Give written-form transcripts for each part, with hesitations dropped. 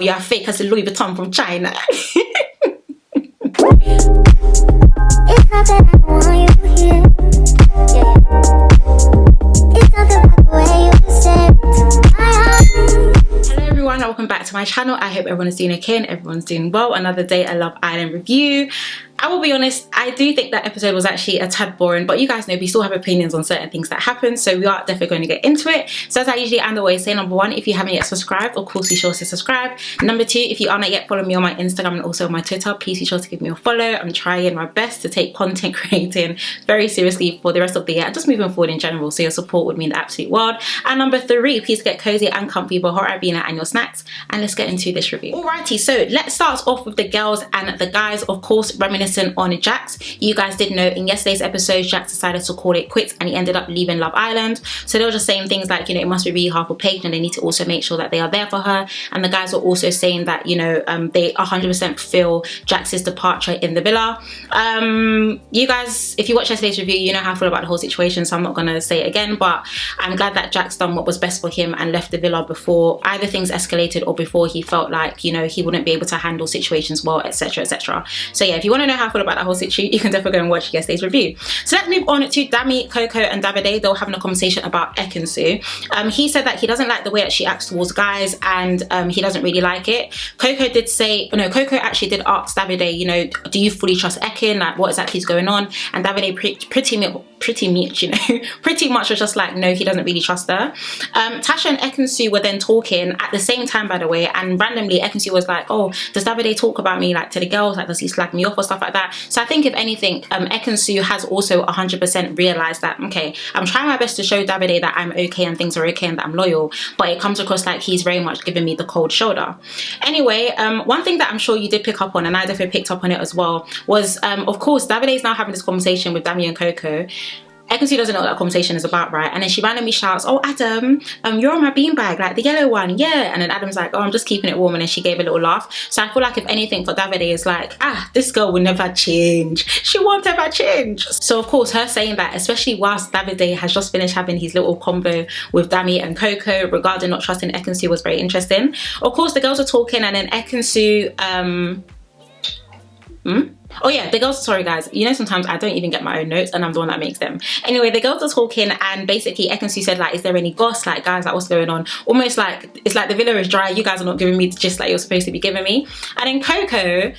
You're fake as a Louis Vuitton from China. It's not that I don't want you here. Yeah. It's not the way you said to my heart. Hello everyone, and welcome back to my channel. I hope everyone is doing okay and everyone's doing well. Another day at Love Island review. I will be honest, I do think that episode was actually a tad boring, but you guys know we still have opinions on certain things that happen, so we are definitely going to get into it. So as I usually end always say, number one, if you haven't yet subscribed, of course be sure to subscribe. Number two, if you are not yet following me on my Instagram and also on my Twitter, please be sure to give me a follow. I'm trying my best to take content creating very seriously for the rest of the year and just moving forward in general, so your support would mean the absolute world. And number three, please get cozy and comfy with hot Ibina and your snacks, and let's get into this review. Alrighty, so let's start off with the girls and the guys, of course, reminiscent on Jax. You guys did know in yesterday's episode, Jax decided to call it quits and he ended up leaving Love Island. So they were just saying things like, you know, it must be really hard for Paige and they need to also make sure that they are there for her. And the guys were also saying that, you know, they 100% feel Jax's departure in the villa. You guys, if you watch yesterday's review, you know how I feel about the whole situation, so I'm not going to say it again, but I'm glad that Jax done what was best for him and left the villa before either things escalated or before he felt like, you know, he wouldn't be able to handle situations well, etc, etc. So yeah, if you want to know how I feel about that whole situation, you can definitely go and watch yesterday's review. So let's move on to Dami, Coco and Davide. They were having a conversation about Ekin-Su. He said that he doesn't like the way that she acts towards guys and he doesn't really like it. Coco did say, no, Coco actually did ask Davide, you know, do you fully trust Ekin? Like, what exactly is going on? And Davide pretty much, you know, pretty much was just like, no, he doesn't really trust her. Tasha and Ekin-Su were then talking at the same time, by the way, and randomly Ekin-Su was like, oh, does Davide talk about me like to the girls? Like, does he slag me off or stuff like that? So I think if anything, Ekin-Su has also 100% realized that, okay, I'm trying my best to show Davide that I'm okay and things are okay and that I'm loyal, but it comes across like he's very much giving me the cold shoulder. Anyway, one thing that I'm sure you did pick up on, and I definitely picked up on it as well, was of course Davide is now having this conversation with Dami and Coco. Ekin-Su doesn't know what that conversation is about, right? And then she randomly shouts, oh, Adam, you're on my beanbag, like the yellow one, yeah. And then Adam's like, oh, I'm just keeping it warm. And then she gave a little laugh. So I feel like if anything for Davide is like, this girl will never change. She won't ever change. So of course, her saying that, especially whilst Davide has just finished having his little combo with Dami and Coco regarding not trusting Ekin-Su, was very interesting. Of course, the girls are talking and then Ekin-Su, oh yeah, the girls, sorry guys, you know sometimes I don't even get my own notes and I'm the one that makes them. Anyway, the girls are talking and basically Ekin-Su said like, is there any goss, like guys, like what's going on? Almost like, it's like the villa is dry, you guys are not giving me the gist like you're supposed to be giving me. And then Coco,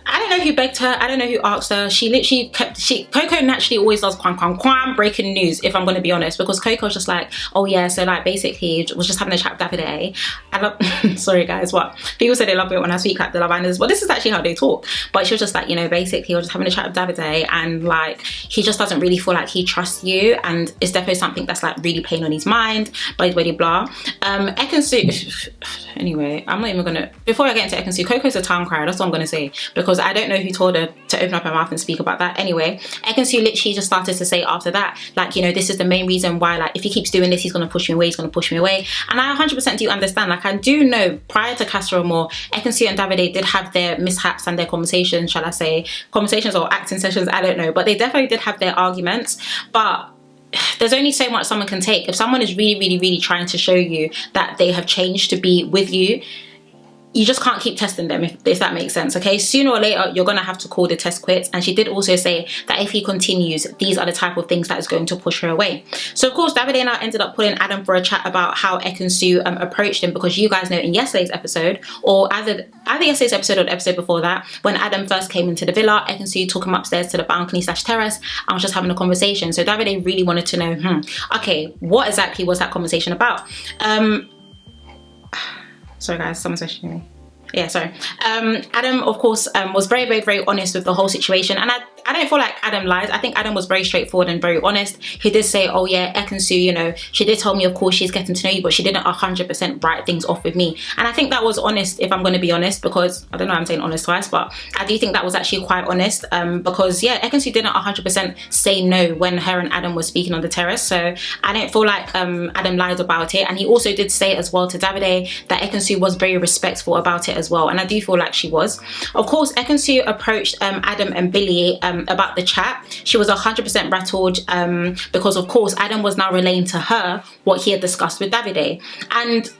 I don't know who begged her, I don't know who asked her. She literally Coco naturally always does quam breaking news, if I'm going to be honest, because Coco's just like, oh yeah, so like basically was just having a chat with Davide. I love, sorry guys, what? People say they love it when I speak like the Love Islanders, but this is actually how they talk. But she was just like, you know, basically I was just having a chat with Davide and like, he just doesn't really feel like he trusts you and it's definitely something that's like really playing on his mind, blah, blah, blah. Ekin-Su, anyway, I'm not even gonna, before I get into Ekin-Su, Coco's a town crier, that's what I'm gonna say, because I don't know who told her to open up her mouth and speak about that. Anyway, Ekin-Su literally just started to say after that, like, you know, this is the main reason why, like, if he keeps doing this, he's gonna push me away, he's gonna push me away. And I 100% do understand, like, I do know prior to Castor Moore, Ekin-Su and Davide did have their mishaps and their conversations, shall I say, conversations or acting sessions, I don't know, but they definitely did have their arguments. But there's only so much someone can take. If someone is really trying to show you that they have changed to be with you, you just can't keep testing them, if that makes sense, okay? Sooner or later, you're gonna have to call the test quits. And she did also say that if he continues, these are the type of things that is going to push her away. So of course, Davide now ended up pulling Adam for a chat about how Ekin-Su approached him, because you guys know in yesterday's episode, or either yesterday's episode or the episode before that, when Adam first came into the villa, Ekin-Su took him upstairs to the balcony / terrace and was just having a conversation. So Davide really wanted to know, okay, what exactly was that conversation about? Sorry guys, someone's messaging me. Yeah, sorry. Adam, of course, was very honest with the whole situation, and I don't feel like Adam lied. I think Adam was very straightforward and very honest. He did say, oh yeah, Ekin-Su, you know, she did tell me, of course, she's getting to know you, but she didn't 100% write things off with me. And I think that was honest, if I'm going to be honest, because I don't know, I'm saying honest twice, but I do think that was actually quite honest, because yeah, Ekin-Su didn't 100% say no when her and Adam were speaking on the terrace. So I don't feel like Adam lied about it. And he also did say as well to Davide that Ekin-Su was very respectful about it as well, and I do feel like she was. Of course, Ekin-Su approached Adam and Billy about the chat. She was 100% rattled because of course Adam was now relaying to her what he had discussed with Davide. And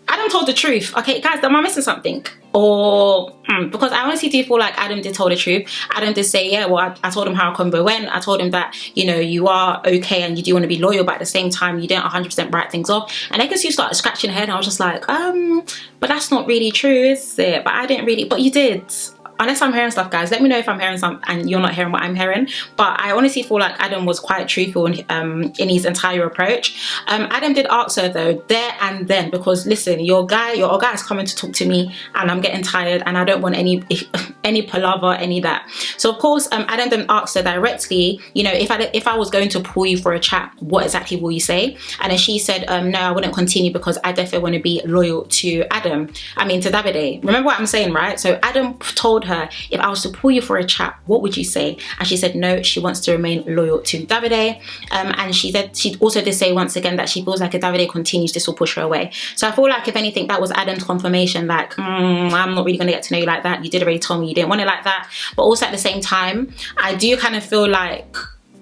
Adam told the truth. Okay, guys, am I missing something? Or because I honestly do feel like Adam did tell the truth. Adam did say, yeah, well, I told him how our convo went. I told him that, you know, you are okay and you do want to be loyal, but at the same time, you don't 100% write things off. And Ekin-Su started scratching her head, and I was just like, but that's not really true, is it? But I didn't really, but you did. Unless I'm hearing stuff, guys, let me know if I'm hearing something and you're not hearing what I'm hearing. But I honestly feel like Adam was quite truthful in his entire approach. Adam did ask her though, there and then, because listen, your guy is coming to talk to me and I'm getting tired and I don't want any palaver, any of that. So of course, Adam then asked her directly, you know, if I was going to pull you for a chat, what exactly will you say? And then she said, no, I wouldn't continue because I definitely want to be loyal to Davide. Remember what I'm saying, right? So Adam told her, if I was to pull you for a chat, what would you say? And she said no, she wants to remain loyal to Davide. And she also did say once again that she feels like if Davide continues, this will push her away. So I feel like if anything, that was Adam's confirmation, like I'm not really going to get to know you like that. You did already tell me you didn't want it like that. But also at the same time, I do kind of feel like,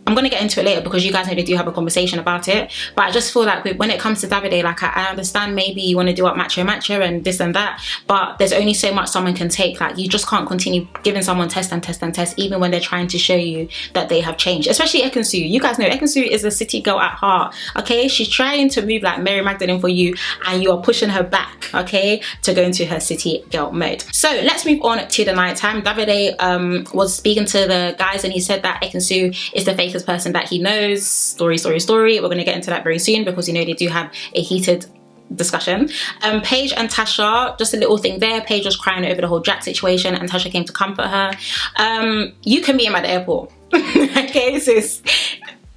I'm going to get into it later because you guys know they do have a conversation about it, but I just feel like when it comes to Davide, like I understand maybe you want to do up macho and this and that, but there's only so much someone can take. Like you just can't continue giving someone test even when they're trying to show you that they have changed. Especially Ekin-Su. You guys know Ekin-Su is a city girl at heart, okay? She's trying to move like Mary Magdalene for you and you are pushing her back, okay, to go into her city girl mode. So let's move on to the night time. Davide was speaking to the guys and he said that Ekin-Su is the fakest person that he knows. Story. We're going to get into that very soon because you know they do have a heated discussion. Paige and Tasha, just a little thing there. Paige was crying over the whole Jack situation and Tasha came to comfort her. You can meet him at the airport. Okay, sis.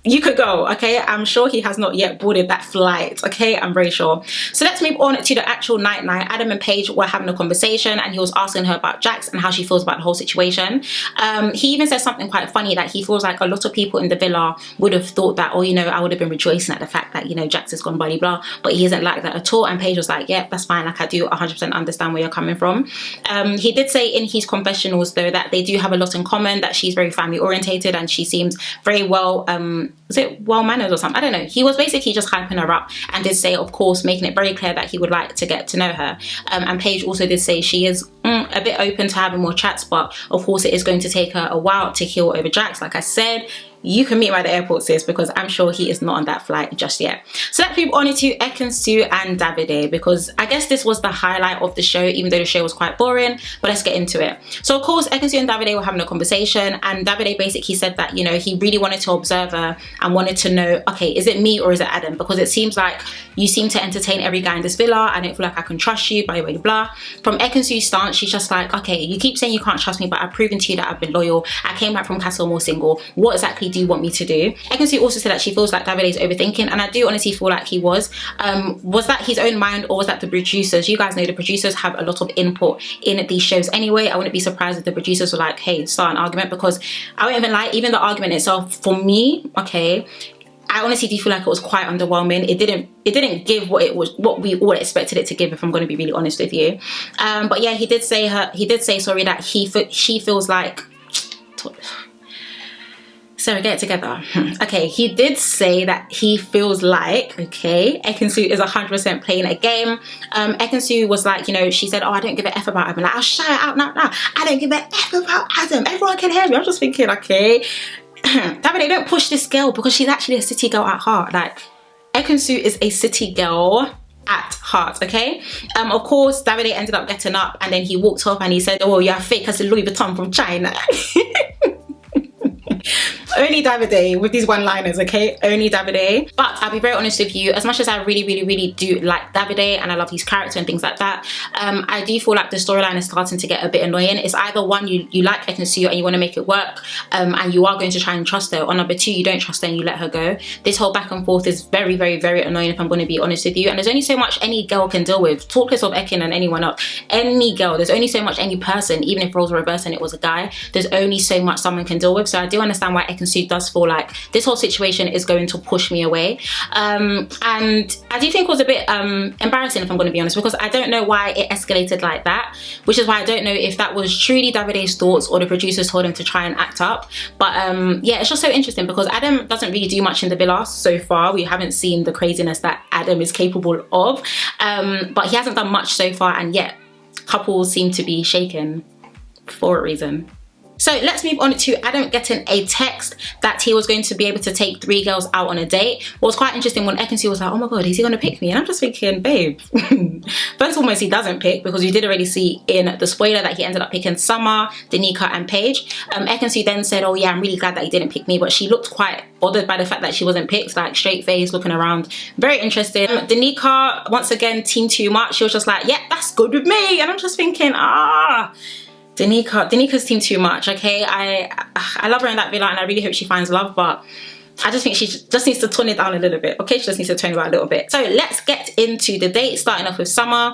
You could go, okay? I'm sure he has not yet boarded that flight, okay? I'm very sure. So let's move on to the actual night. Adam and Paige were having a conversation and he was asking her about Jax and how she feels about the whole situation. He even said something quite funny that he feels like a lot of people in the villa would have thought that, oh, you know, I would have been rejoicing at the fact that, you know, Jax has gone blah, blah, but he isn't like that at all. And Paige was like, yeah, that's fine. Like I do 100% understand where you're coming from. He did say in his confessionals though that they do have a lot in common, that she's very family orientated and she seems very well, was it well-mannered or something? I don't know. He was basically just hyping her up and did say, of course, making it very clear that he would like to get to know her. And Paige also did say she is a bit open to having more chats, but of course it is going to take her a while to heal over Jax. Like I said, you can meet him at the airport, sis, because I'm sure he is not on that flight just yet. So let's move on to Ekin-Su and Davide, because I guess this was the highlight of the show, even though the show was quite boring, but let's get into it. So of course, Ekin-Su and Davide were having a conversation, and Davide basically said that, you know, he really wanted to observe her and wanted to know, okay, is it me or is it Adam? Because it seems like you seem to entertain every guy in this villa. I don't feel like I can trust you, blah, blah, blah. From Ekin-Su's stance, she's just like, okay, you keep saying you can't trust me, but I've proven to you that I've been loyal. I came back from Castle more single. What exactly do you want me to do? Ekin-Su also said that she feels like Davide is overthinking, and I do honestly feel like he was. Was that his own mind or was that the producers? You guys know the producers have a lot of input in these shows anyway. I wouldn't be surprised if the producers were like, hey, start an argument, because I won't even lie, even the argument itself, for me, okay, I honestly do feel like it was quite underwhelming. It didn't give what we all expected it to give, if I'm going to be really honest with you. But yeah, he did say sorry that she feels like, Sarah, get it together. Okay, he did say that he feels like, okay, Ekin-Su is 100% playing a game. Ekin-Su was like, you know, she said, oh, I don't give a F about Adam. Like, I'll shout it out now. I don't give a F about Adam. Everyone can hear me. I'm just thinking, okay, Davide, don't push this girl because she's actually a city girl at heart. Like, Ekin-Su is a city girl at heart, okay? Of course, Davide ended up getting up and then he walked off and he said, oh, you're fake as a Louis Vuitton from China. Only Davide with these one-liners, okay? Only Davide. But I'll be very honest with you, as much as I really do like Davide and I love his character and things like that, I do feel like the storyline is starting to get a bit annoying. It's either one, you like Ekin-Su and you want to make it work, and you are going to try and trust her, or number two, you don't trust her and you let her go. This whole back and forth is very annoying, if I'm going to be honest with you. And there's only so much any girl can deal with. Talk less of Ekin and anyone else. Any girl, there's only so much any person, even if roles were reversed and it was a guy, there's only so much someone can deal with. So I do understand why Ekin Ekin-Su does feel like this whole situation is going to push me away. And I do think it was a bit embarrassing, if I'm going to be honest, because I don't know why it escalated like that, which is why I don't know if that was truly Davide's thoughts or the producers told him to try and act up. But yeah, it's just so interesting because Adam doesn't really do much in the villa so far. We haven't seen the craziness that Adam is capable of, but he hasn't done much so far, and yet couples seem to be shaken for a reason. So let's move on to Adam getting a text that he was going to be able to take 3 girls out on a date. What was quite interesting when Ekin-Su was like, oh my god, is he going to pick me? And I'm just thinking, babe, first and foremost, he doesn't pick, because you did already see in the spoiler that he ended up picking Summer, Danica and Paige. Ekin-Su then said, oh yeah, I'm really glad that he didn't pick me, but she looked quite bothered by the fact that she wasn't picked, like straight face, looking around. Very interesting. Danica, once again, team too much. She was just like, yeah, that's good with me. And I'm just thinking, Danica's team too much, okay? I love her in that villa and I really hope she finds love, but I just think she just needs to tone it down a little bit, okay? She just needs to tone it down a little bit. So let's get into the date, starting off with Summer.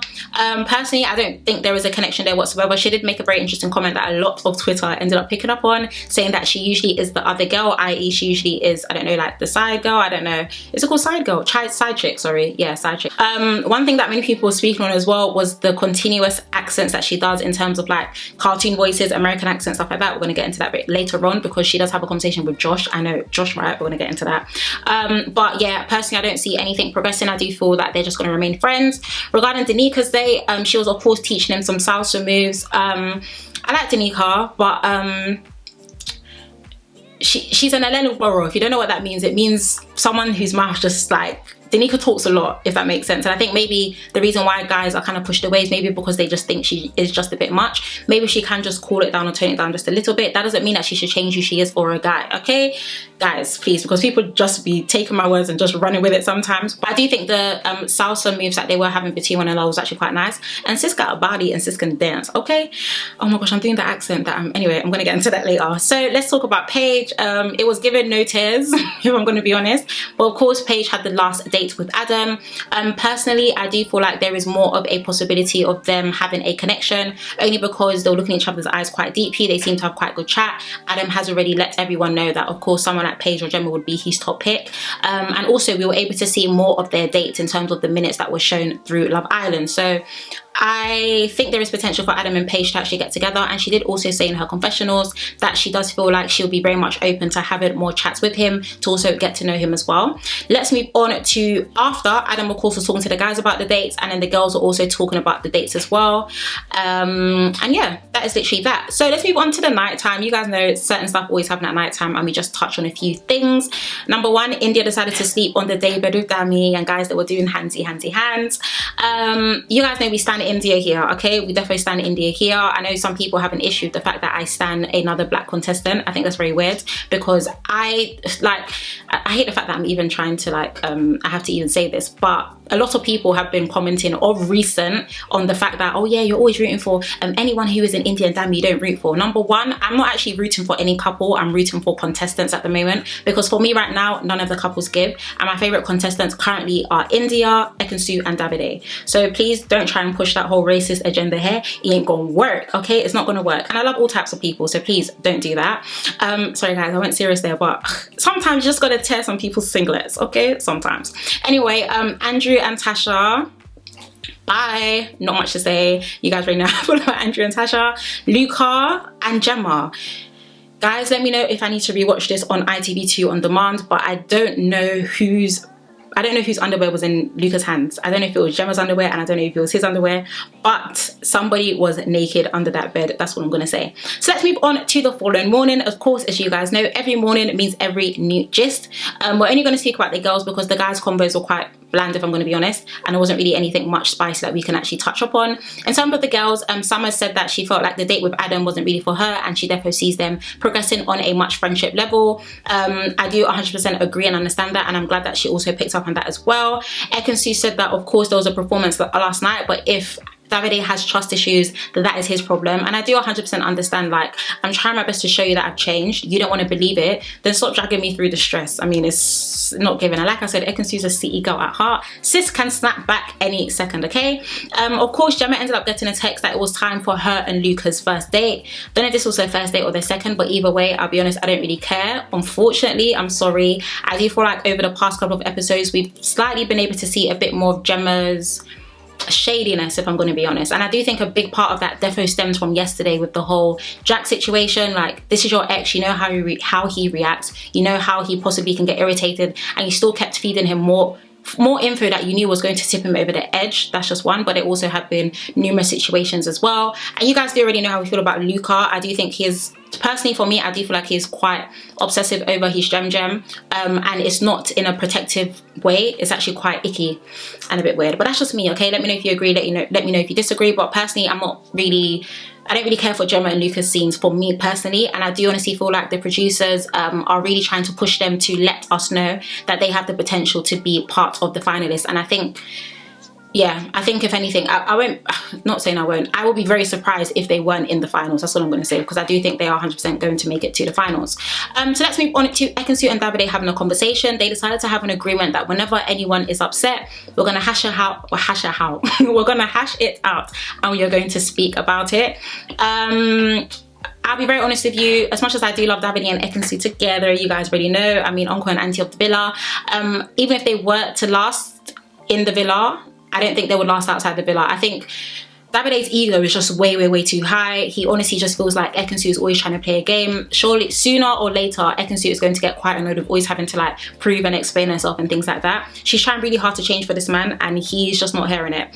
Personally, I don't think there is a connection there whatsoever. She did make a very interesting comment that a lot of Twitter ended up picking up on, saying that she usually is the other girl, i.e. she usually is, I don't know, like the side girl, I don't know. Is it called side girl? Side chick, sorry. Yeah, side chick. One thing that many people were speaking on as well was the continuous accents that she does in terms of like cartoon voices, American accents, stuff like that. We're going to get into that bit later on because she does have a conversation with Josh. I know Josh, right? We're going to get into that. But yeah, personally, I don't see anything progressing. I do feel that they're just going to remain friends. Regarding Danica's date, she was of course teaching him some salsa moves. I like Danica, but she's an Elena Borough. If you don't know what that means, it means someone whose mouth just like, Danica talks a lot, if that makes sense. And I think maybe the reason why guys are kind of pushed away is maybe because they just think she is just a bit much. Maybe she can just cool it down or tone it down just a little bit. That doesn't mean that she should change who she is for a guy, okay? Guys, please, because people just be taking my words and just running with it sometimes. But I do think the salsa moves that they were having between one another was actually quite nice. And sis got a body and sis can dance, okay? Oh my gosh, I'm doing the accent that anyway, I'm going to get into that later. So let's talk about Paige. It was given no tears, if I'm going to be honest. But of course, Paige had the last date with Adam. Personally, I do feel like there is more of a possibility of them having a connection, only because they were looking in each other's eyes quite deeply. They seem to have quite good chat. Adam has already let everyone know that of course someone like Paige or Gemma would be his top pick. And also we were able to see more of their dates in terms of the minutes that were shown through Love Island. So I think there is potential for Adam and Paige to actually get together, and she did also say in her confessionals that she does feel like she'll be very much open to having more chats with him to also get to know him as well. Let's move on to after. Adam of course was talking to the guys about the dates, and then the girls were also talking about the dates as well. And yeah, that is literally that. So let's move on to the nighttime. You guys know certain stuff always happen at nighttime, and we just touch on a few things. Number one, India decided to sleep on the daybed with Dami and guys that were doing hands. You guys know we stand India here, okay? We definitely stand India here. I know some people have an issue with the fact that I stand another black contestant. I think that's very weird because I hate the fact that I'm even trying to like I have to even say this, but a lot of people have been commenting of recent on the fact that, oh yeah, you're always rooting for anyone who is an Indian Dami you don't root for. Number one, I'm not actually rooting for any couple. I'm rooting for contestants at the moment, because for me right now, none of the couples give, and my favorite contestants currently are India, Ekin-Su and Davide. So please don't try and push that whole racist agenda here. It ain't gonna work, okay? It's not gonna work. And I love all types of people, so please don't do that. Sorry guys, I went serious there, but sometimes you just gotta tear some people's singlets, okay? Sometimes. Anyway, Andrew and Tasha, bye. Not much to say. You guys already know how I feel about Andrew and Tasha. Luca and Gemma. Guys, let me know if I need to rewatch this on ITV2 on demand, but I don't know whose underwear was in Luca's hands. I don't know if it was Gemma's underwear, and I don't know if it was his underwear, but somebody was naked under that bed. That's what I'm gonna say. So let's move on to the following morning. Of course, as you guys know, every morning means every new gist. We're only gonna speak about the girls because the guys' combos were quite bland, if I'm going to be honest, and there wasn't really anything much spicy that we can actually touch upon. In terms of the girls, Summer said that she felt like the date with Adam wasn't really for her, and she definitely sees them progressing on a much friendship level. I do 100% agree and understand that, and I'm glad that she also picked up on that as well. Ekin-Su said that of course there was a performance last night, but if Davide has trust issues, that is his problem. And I do 100% understand, like, I'm trying my best to show you that I've changed. You don't want to believe it, then stop dragging me through the stress. I mean, it's not given. And like I said, Ekin-Su's a city girl at heart. Sis can snap back any second, okay? Of course, Gemma ended up getting a text that it was time for her and Luca's first date. Don't know if this was their first date or their second, but either way, I'll be honest, I don't really care. Unfortunately, I'm sorry. I do feel like over the past couple of episodes, we've slightly been able to see a bit more of Gemma's shadiness, if I'm going to be honest. And I do think a big part of that defo stems from yesterday with the whole Jack situation. Like, this is your ex, you know how he reacts, you know how he possibly can get irritated, and you still kept feeding him more info that you knew was going to tip him over the edge. That's just one, but it also have been numerous situations as well. And you guys do already know how we feel about Luca. I do think he's, personally for me, I do feel like he's quite obsessive over his gem, and it's not in a protective way. It's actually quite icky and a bit weird, but that's just me, okay? Let me know if you agree, let me know if you disagree. But personally, I don't really care for Gemma and Luca's scenes, for me personally, and I do honestly feel like the producers are really trying to push them to let us know that they have the potential to be part of the finalists. And I think, yeah, I think if anything, I won't, not saying I won't, I will be very surprised if they weren't in the finals. That's all I'm going to say, because I do think they are 100% going to make it to the finals. So let's move on to Ekin-Su and Davide having a conversation. They decided to have an agreement that whenever anyone is upset, we're going to hash it out. We're going to hash it out, and we are going to speak about it. I'll be very honest with you, as much as I do love Davide and Ekin-Su together, you guys already know, I mean, uncle and auntie of the villa, even if they were to last in the villa, I don't think they would last outside the villa. I think Davide's ego is just way too high. He honestly just feels like Ekin-Su is always trying to play a game. Surely, sooner or later, Ekin-Su is going to get quite annoyed of always having to like prove and explain herself and things like that. She's trying really hard to change for this man, and he's just not hearing it.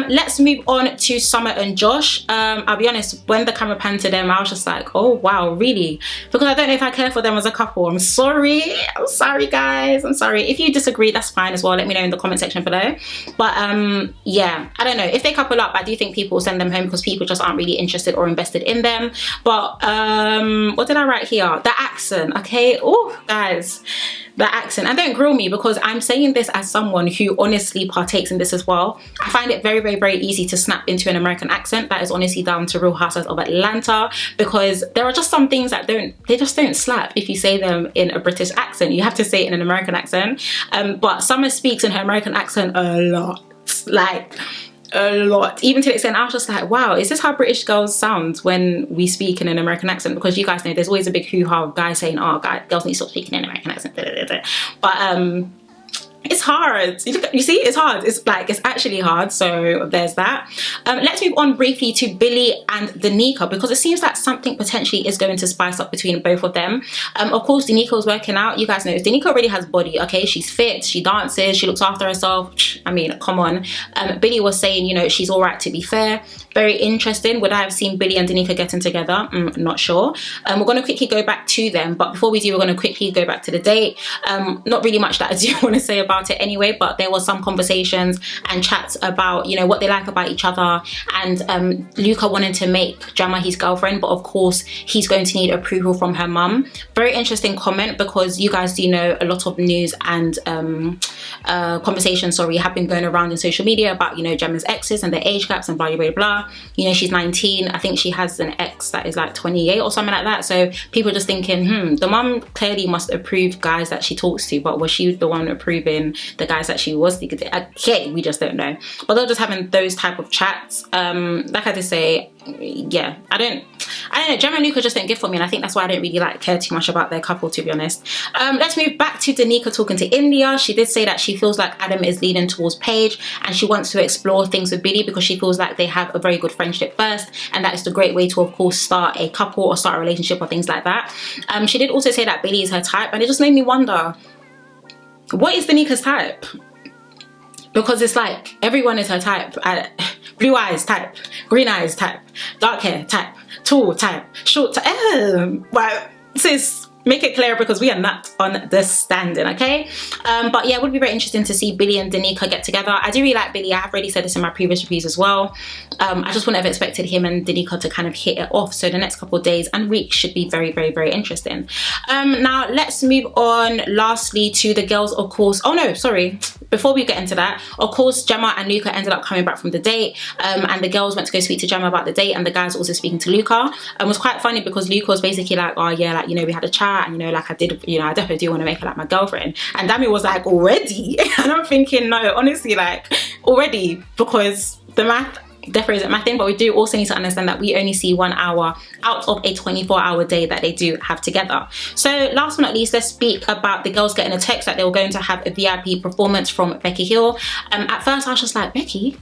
Let's move on to Summer and Josh. I'll be honest, when the camera panned to them, I was just like, oh wow, really? Because I don't know if I care for them as a couple. I'm sorry guys, I'm sorry. If you disagree, that's fine as well. Let me know in the comment section below. But yeah, I don't know. If they couple up, I do think people send them home because people just aren't really interested or invested in them. But what did I write here? The accent, okay? Oh guys, the accent. And don't grill me, because I'm saying this as someone who honestly partakes in this as well. I find it very easy to snap into an American accent. That is honestly down to Real Housewives of Atlanta, because there are just some things that they just don't slap if you say them in a British accent. You have to say it in an American accent. But Summer speaks in her American accent a lot, like a lot, even to the extent I was just like, wow, is this how British girls sound when we speak in an American accent? Because you guys know there's always a big hoo-ha of guys saying, oh, girls need to stop speaking in an American accent, but it's hard. You see, it's hard. It's like, it's actually hard. So there's that. Let's move on briefly to Billie and Danica, because it seems like something potentially is going to spice up between both of them. Of course, Danica was working out. You guys know Danica already has body, okay? She's fit, she dances, she looks after herself. I mean, come on. Billie was saying, you know, she's all right, to be fair. Very interesting. Would I have seen Billie and Danica getting together? Not sure. We're going to quickly go back to them, but before we do, we're going to quickly go back to the date. Not really much that I do want to say about it anyway, but there was some conversations and chats about, you know, what they like about each other, and Luca wanting to make Gemma his girlfriend, but of course he's going to need approval from her mum. Very interesting comment, because you guys do know a lot of news and conversations, sorry, have been going around in social media about, you know, Gemma's exes and their age gaps and blah blah blah. You know, she's 19. I think she has an ex that is like 28 or something like that. So people are just thinking, the mum clearly must approve guys that she talks to, but was she the one approving the guys that she was thinking? Okay, we just don't know. But they're just having those type of chats. Like I did say, yeah, I don't know, Gemma and Luca just don't give for me, and I think that's why I don't really like care too much about their couple, to be honest. Let's move back to Danica talking to India. She did say that she feels like Adam is leaning towards Paige, and she wants to explore things with Billie because she feels like they have a very good friendship first, and that is the great way to, of course, start a couple or start a relationship or things like that. She did also say that Billie is her type, and it just made me wonder, what is Danica's type? Because it's like everyone is her type. Blue eyes type, green eyes type, dark hair type, tall type, short type. Well, sis, make it clear because we are not understanding, okay? But yeah, it would be very interesting to see Billie and Danica get together. I do really like Billie. I have already said this in my previous reviews as well. I just wouldn't have expected him and Danica to kind of hit it off. So the next couple of days and weeks should be very, very, very interesting. Now let's move on lastly to the girls, of course. Oh no, sorry. Before we get into that, of course, Gemma and Luca ended up coming back from the date, and the girls went to go speak to Gemma about the date, and the guys also speaking to Luca. It was quite funny because Luca was basically like, oh yeah, like, you know, we had a chat, and you know, like I did, you know, I definitely do want to make her like my girlfriend. And Dami was like, already? And I'm thinking, no, honestly, like, already, because the math definitely isn't my thing, but we do also need to understand that we only see 1 hour out of a 24-hour day that they do have together. So last but not least, let's speak about the girls getting a text that they were going to have a VIP performance from Becky Hill. At first I was just like, Becky?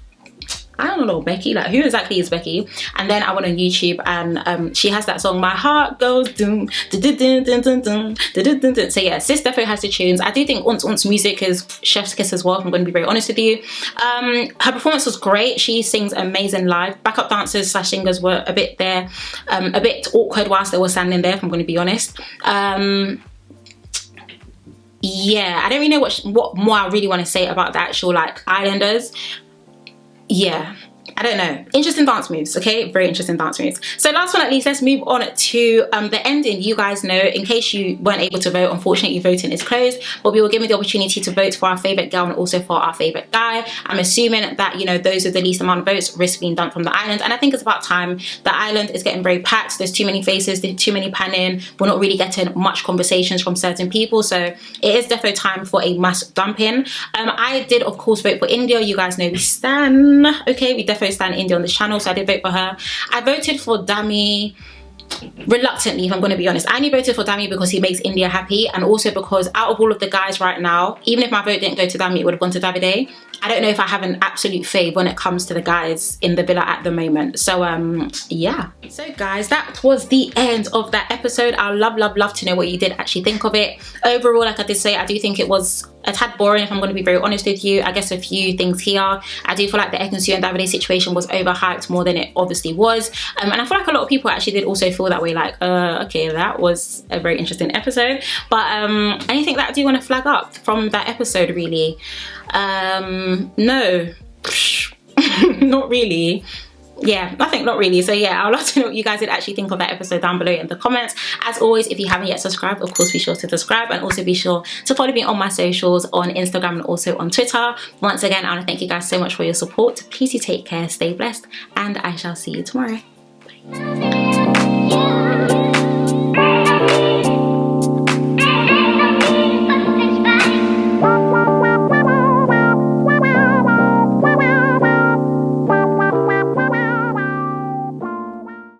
I don't know Becky, like who exactly is Becky? And then I went on YouTube and she has that song, My Heart Goes Doom, so yeah, sis definitely has the tunes. I do think Un's music is chef's kiss as well, if I'm going to be very honest with you. Her performance was great. She sings amazing live. Backup dancers / singers were a bit there, a bit awkward whilst they were standing there, if I'm going to be honest. Yeah, I don't really know what more I really want to say about the actual like Islanders. Yeah, I don't know. Interesting dance moves, okay? Very interesting dance moves. So last but not least, let's move on to the ending. You guys know, in case you weren't able to vote, unfortunately voting is closed, but we were given the opportunity to vote for our favourite girl and also for our favourite guy. I'm assuming that, you know, those with the least amount of votes risk being done from the island, and I think it's about time. The island is getting very packed. There's too many faces, there's too many panning. We're not really getting much conversations from certain people, so it is definitely time for a mass dumping. I did, of course, vote for India. You guys know we stan. Okay, we definitely stand India on this channel, so I did vote for her. I voted for Dami reluctantly, if I'm going to be honest. I only voted for Dami because he makes India happy, and also because out of all of the guys right now, even if my vote didn't go to Dami, it would have gone to Davide. I don't know if I have an absolute fave when it comes to the guys in the villa at the moment. So yeah. So guys, that was the end of that episode. I'd love to know what you did actually think of it. Overall, like I did say, I do think it was a tad boring, if I'm going to be very honest with you. I guess a few things here. I do feel like the Ekin-Su and Davide situation was overhyped more than it obviously was. And I feel like a lot of people actually did also feel that way, like, okay, that was a very interesting episode. But anything that I do want to flag up from that episode, really? No. Not really. Yeah, I think not really. So yeah, I'd love to know what you guys did actually think of that episode down below in the comments. As always, if you haven't yet subscribed, of course be sure to subscribe, and also be sure to follow me on my socials on Instagram and also on Twitter. Once again, I want to thank you guys so much for your support. Please do take care, stay blessed, and I shall see you tomorrow.